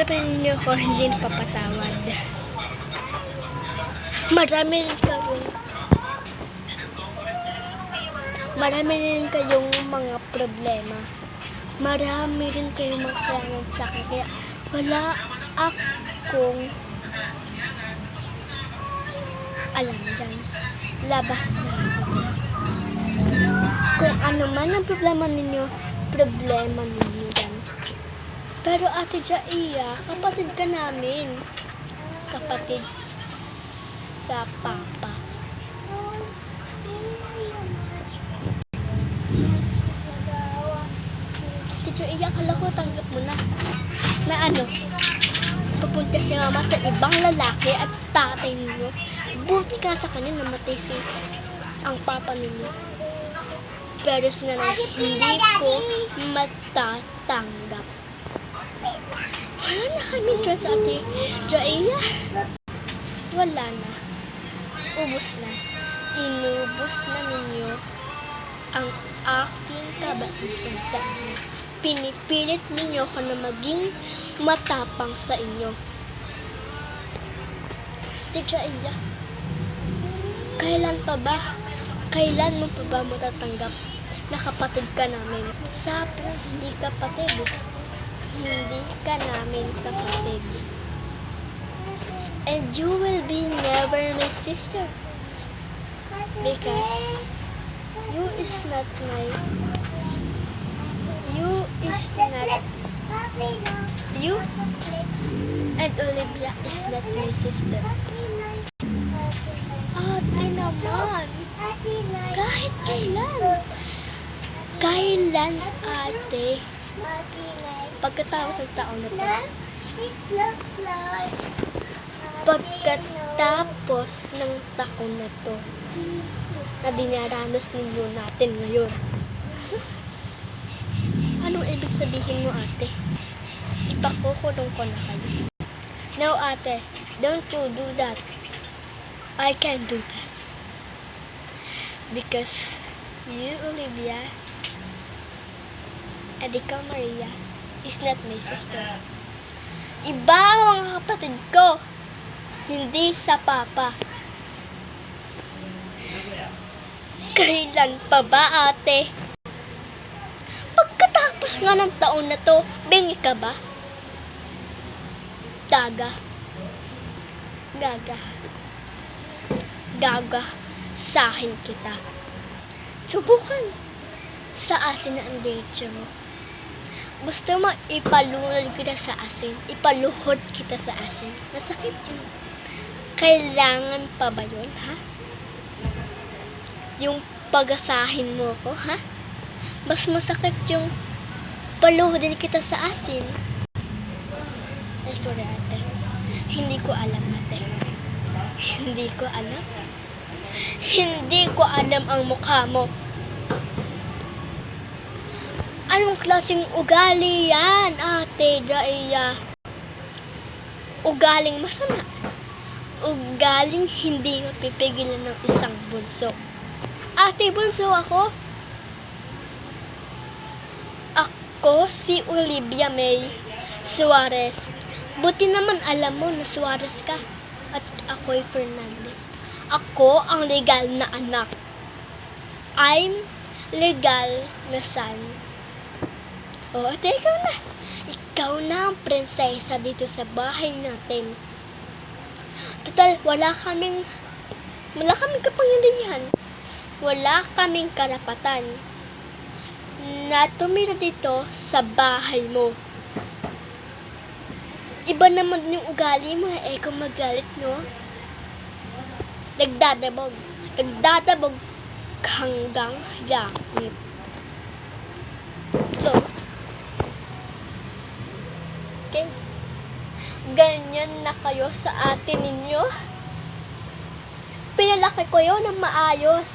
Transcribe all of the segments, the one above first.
Paano pa ninyo ko hindi napapatawad? Marami rin kayong mga problema. Marami rin kayong mga kasalanan sa akin. Kaya wala akong alam dyan. Labas na ako dyan. Kung ano man ang problema ninyo dyan. Pero Ate Jaiya, kapatid ka namin. Kapatid sa papa. Ate Jaiya, akala ko tanggap mo na. Na ano? Pupunta si mama sa ibang lalaki at tatay ninyo. Buti ka sa kanya namatay si ang papa ninyo. Pero sinanay, hindi ko matatanggap. Wala na kami dyan sa Ate Jaiya. Wala na. Ubus na. Inubos na ninyo ang aking kabaitan sa inyo. Pinipilit ninyo ko na maging matapang sa inyo. Ate Jaiya, kailan mo pa ba matatanggap na kapatid ka namin? Sapos hindi kapatid. Hindi ka namin kapatid. And you will be never my sister. Because you and Olivia is not my sister. Ate naman. Kahit kailan ate? Pagkatapos ng taon na to. Pagkatapos ng taon na to na dinaranas ninyo natin ngayon. Anong ibig sabihin mo, ate? Ipakukulong ko na kayo. No, ate. Don't you do that. I can't do that. Because you, Olivia, and ikaw, Maria, is not my sister. Iba ang mga kapatid ko. Hindi sa papa. Kailan pa ba, ate? Pagkatapos nga ng taon na to, bingi ka ba? Gaga. Sahin kita. Subukan. Sa asin na ang date mo. Gusto mo ipalunod kita sa asin? Ipaluhod kita sa asin? Masakit yun. Kailangan pa ba yun, ha? Yung pagasahin mo ko, ha? Mas masakit yung paluhodin kita sa asin. Ay, sorry, ate. Hindi ko alam, ate. Hindi ko alam ang mukha mo. Anong klaseng ugali yan, Ate Jaiya? Ugaling masama. Ugaling hindi mapipigilan ng isang bunso. Ate, bunso ako? Ako si Olivia May Suarez. Buti naman alam mo na Suarez ka. At ako'y Fernandez. Ako ang legal na anak. I'm legal na son. O, ate, ikaw na. Ikaw na ang prinsesa dito sa bahay natin. Total, wala kaming kapangyarihan. Wala kaming karapatan na tumira dito sa bahay mo. Iba naman yung ugali mo, kung magalit, no? Nagdadabog hanggang langit. So, okay? Ganyan na kayo sa atin ninyo. Pinalaki ko yun ng maayos.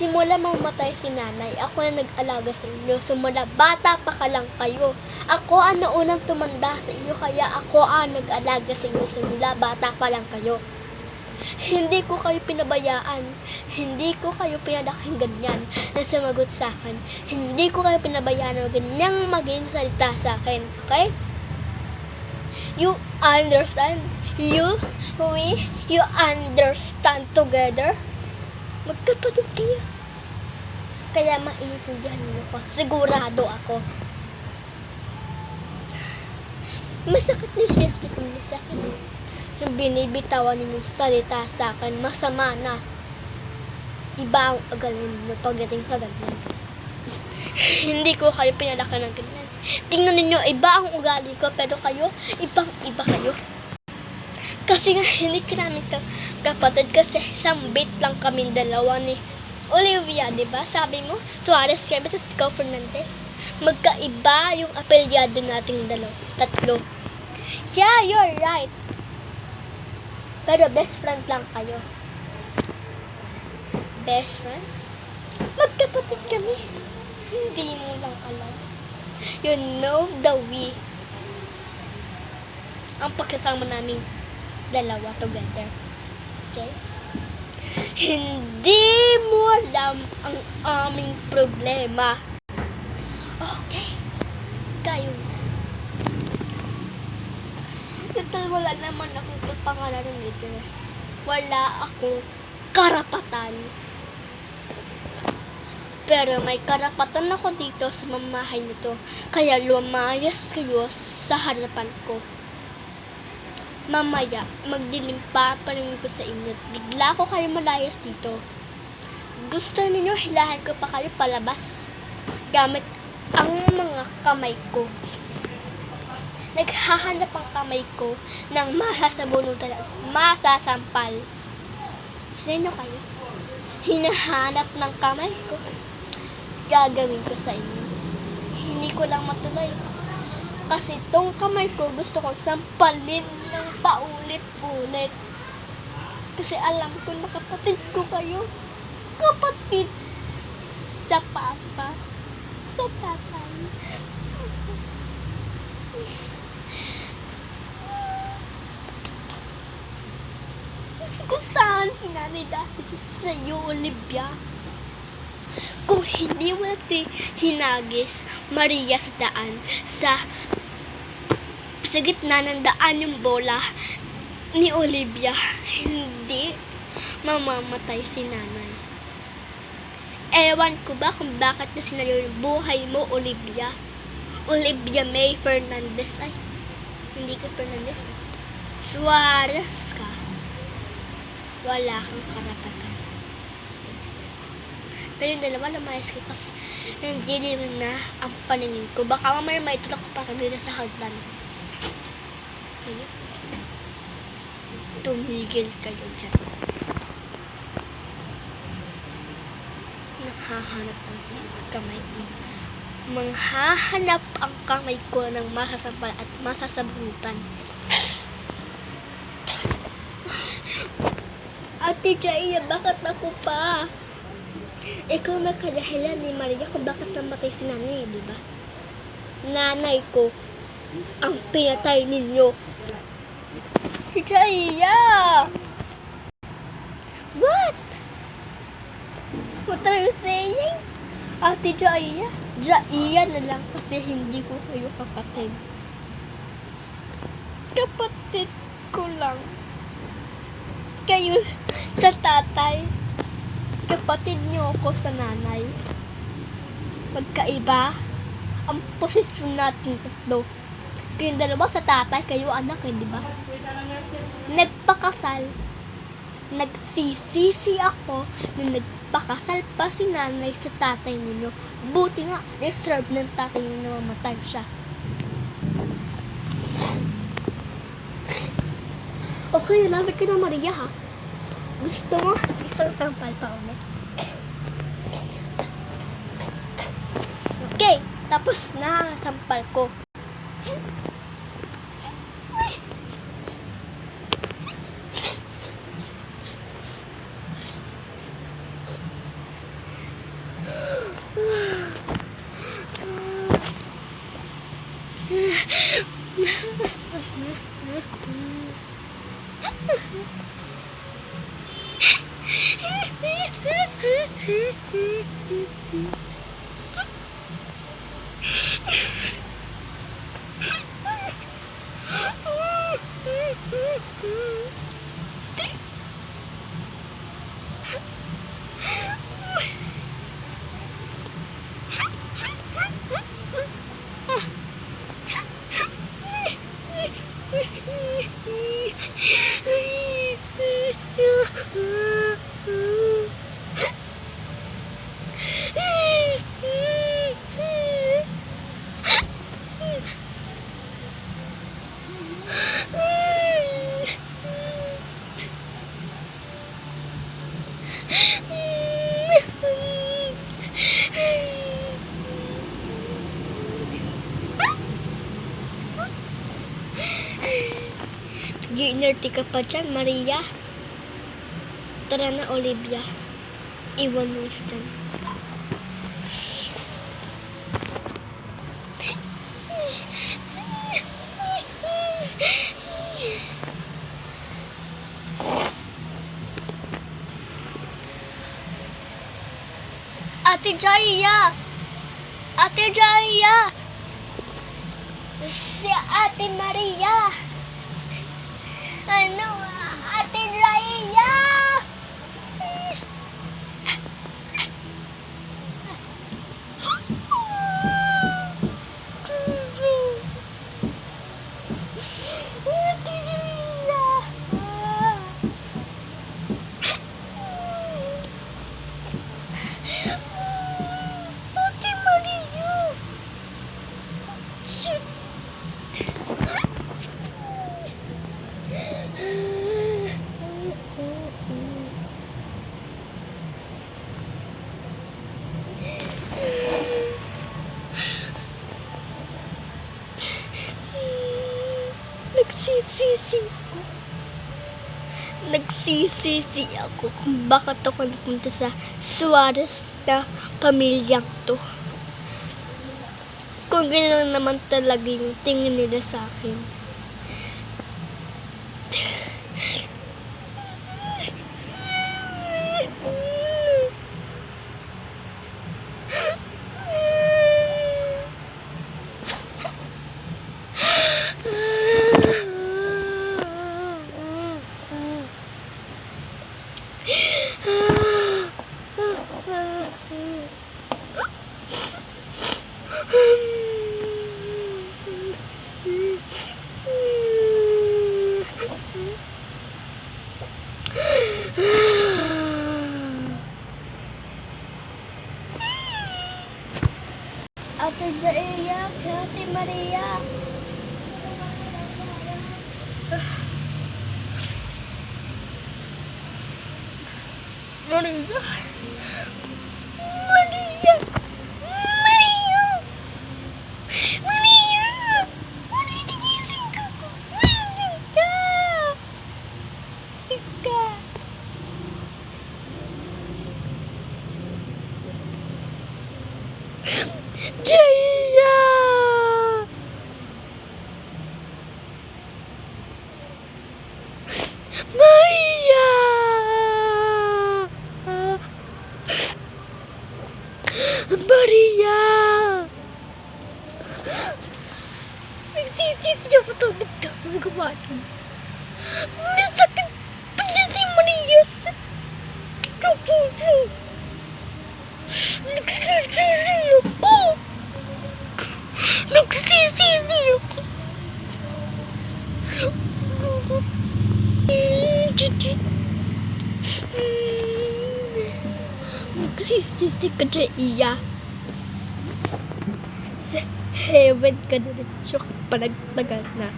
Simula mamatay si nanay, ako na nag-alaga sa inyo. Simula bata pa ka lang kayo. Ako ang naunang tumanda sa inyo, kaya ako ang nag-alaga sa inyo. Simula bata pa lang kayo. Hindi ko kayo pinabayaan. Hindi ko kayo pinadaking ganyan na sumagot sa akin. Hindi ko kayo pinabayaan na ganyang maging salita sa akin. Okay? You understand? You understand together? Magkapatid kayo. Kaya maintindihan niyo ko. Sigurado ako. Masakit na siya sa akin. Yung binibitawan ninyong salita sa akin, masama na. Iba ang ugali niyo pagdating sa ganyan. Hindi ko kayo pinalaki ng ganyan. Tingnan ninyo, iba ang ugali ko, pero kayo, ibang-iba kayo. Kasi nga, hindi ka namin kapatid kasi sambit lang kami dalawa ni Olivia, diba? Sabi mo, Suarez kami, tapos ikaw Fernandez. Magkaiba yung apelyado nating tatlo. Yeah, you're right. Pero best friend lang kayo. Best friend? Magkapatid kami. Hindi mo lang alam. You know the way. Ang pagkasama namin dalawa together. Okay? Hindi mo alam ang aming problema. Okay. Kayo na. Total, wala naman akong pangalan ng leader. Wala akong karapatan. Pero may karapatan ako dito sa mamahay nito. Kaya lumayas kayo sa harapan ko. Mamaya, magdilim pa paningin ko sa inyo. Bigla ko kayo malayas dito. Gusto niyo hilahan ko pa kayo palabas gamit ang mga kamay ko. Naghahanap ang kamay ko ng masasabunutan at masasampal. Sino kayo? Hinahanap ng kamay ko. Gagawin ko sa inyo. Hindi ko lang matuloy. Kasi tong kamay ko gusto ko sampalin ng paulit-ulit. Kasi alam ko na kapatid ko kayo. Kapatid sa papa. Sa tatay. Kung saan si nanay dahil sa iyo, Olivia. Kung hindi mo si hinagis Maria sa daan, sa gitna ng daan yung bola ni Olivia, hindi mamamatay si nanay. Ewan ko ba kung bakit na sinayo yung buhay mo, Olivia. Olivia May Fernandez. Ay, hindi ka Fernandez. Suarez ka. Wala kang karapatan. Pero yung dalawa lumayas ka kasi nandiyan na ang paningin ko. Baka mamaya may tulak ko pa kanina sa hagdan. Okay? Tumigil kayo dyan. Nakahanap ang kamay ko. Manghahanap ang kamay ko ng masasampal at masasabutan. Ate Jaya, bakit ako pa? Ikaw na kadahilan ni Maria kung bakit namatay si nanay, di ba? Nanay ko ang pinatay ninyo. Jaya! What? What are you saying? Ate Jaya? Jaya na lang kasi hindi ko kayo kapatid. Kapatid ko lang. Kayo sa tatay. Kapatid niyo ako sa nanay. Magkaiba ang posisyon natin tatlo. Kayong dalawa sa tatay, kayo anak eh, di ba? Nagpakasal. Nagsisisi ako na nagpakasal pa si nanay sa tatay ninyo. Buti nga, deserve ng tatay ninyo na mamatay siya. Okay, lapit ka na Maria ha. Gusto mo? Isang sampal pa ulit. Okay, tapos na sampal ko. Ginerti ka pa dyan, Maria. Tara na, Olivia. Iwan mo siya dyan. Ate Jaya! Ate Jaya! Si Ate Maria! Ano? Ate Jaya! Ate Jaya! Ate Maria! Shit! Nagsisisi ako kung bakit ako napunta sa Suarez na pamilyang to. Kung gano'n naman talaga yung tingin nila sa akin. Ate Jaya, si Ate Maria. Maria. Maria. Maria. Maria. Maria, tigising ka. Gising ka. Gising ka. Jaya! Maria! Maria! Nagsisisi niya pa tulog na sa gawain. Nasakit pala si Maria sa kapuso. Nagsisisi ako. Nagsisisi ako. Nagsisisi ka dyan, iya. Sa heaven ka na rin panagtagal na.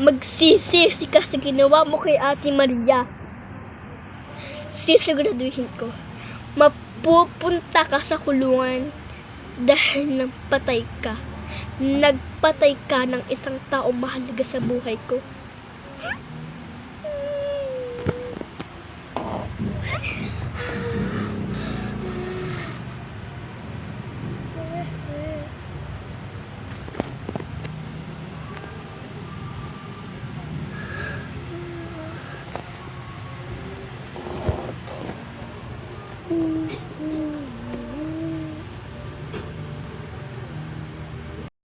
Magsisisi ka sa ginawa mo kay Ate Maria. Sisiguraduhin ko, mapupunta ka sa kulungan dahil nagpatay ka. Nagpatay ka ng isang tao mahalaga sa buhay ko.